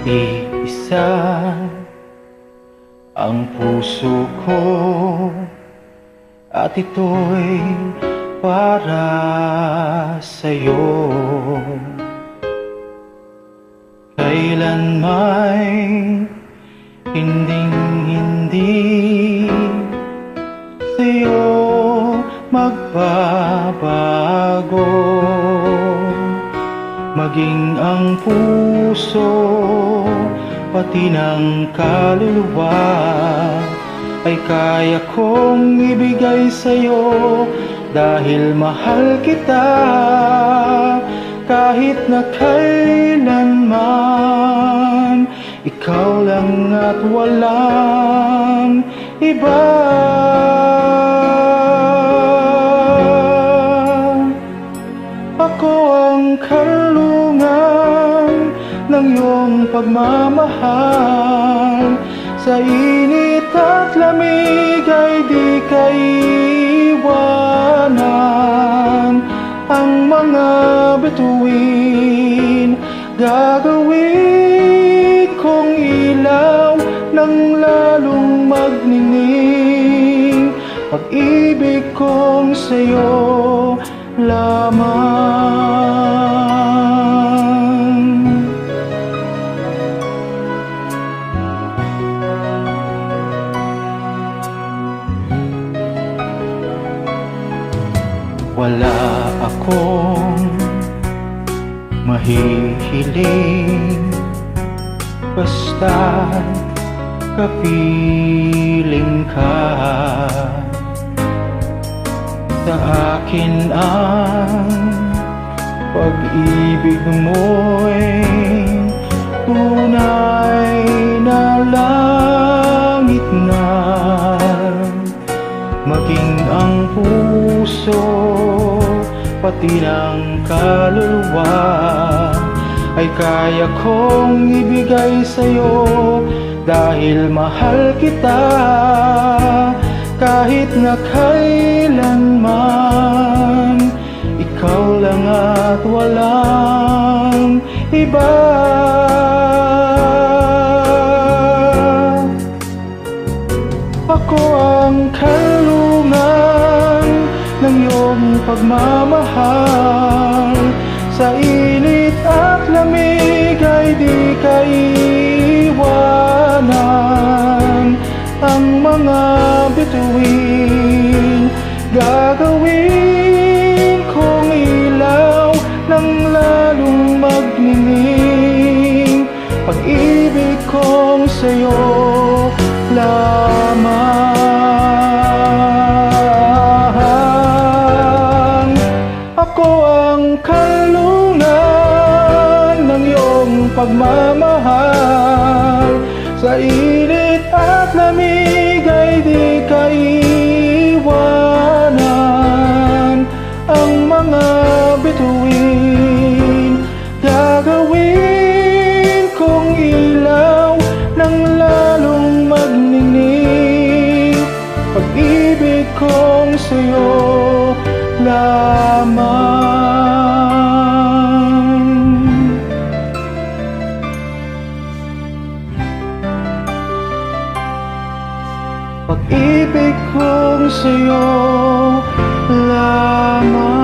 Iisa ang puso ko at ito'y para sa'yo. Kailan may hinding-hindi sa'yo magbabago, maging ang puso pati ng kaluluwa ay kaya kong ibigay sa'yo dahil mahal kita kahit na kailanman. Ikaw lang at walang iba. Ako ang karungan ng iyong pagmamahal. Sa init at lamig ay di kaiwanan. Ang mga bituin gagawin kong ilaw ng lalong magnining. Pag-ibig kong sa'yo lamang. Wala akong mahihiling, basta kapiling ka. Sa akin ang pag-ibig mo'y tunay na langit na. Maging ang puso pati ng kaluluwa ay kaya kong ibigay sa'yo dahil mahal kita kahit na kailanman. Ikaw lang at walang iba. Ako ang karungan ng iyong pagmamahal. Sa init at lamig ay di kaiwanan. Ang mga bituin gagawin kong ilaw ng lalong magnining. Pag-ibig kong sa'yo lamang. Ako ang karungan ng iyong pagmamahal. Sa init at lamig ay di kaiwanan. Ang mga bituin gagawin kong ilaw ng lalong magnining. Pag-ibig kong sa'yo lamang. Pag-ibig kong sa'yo lamang.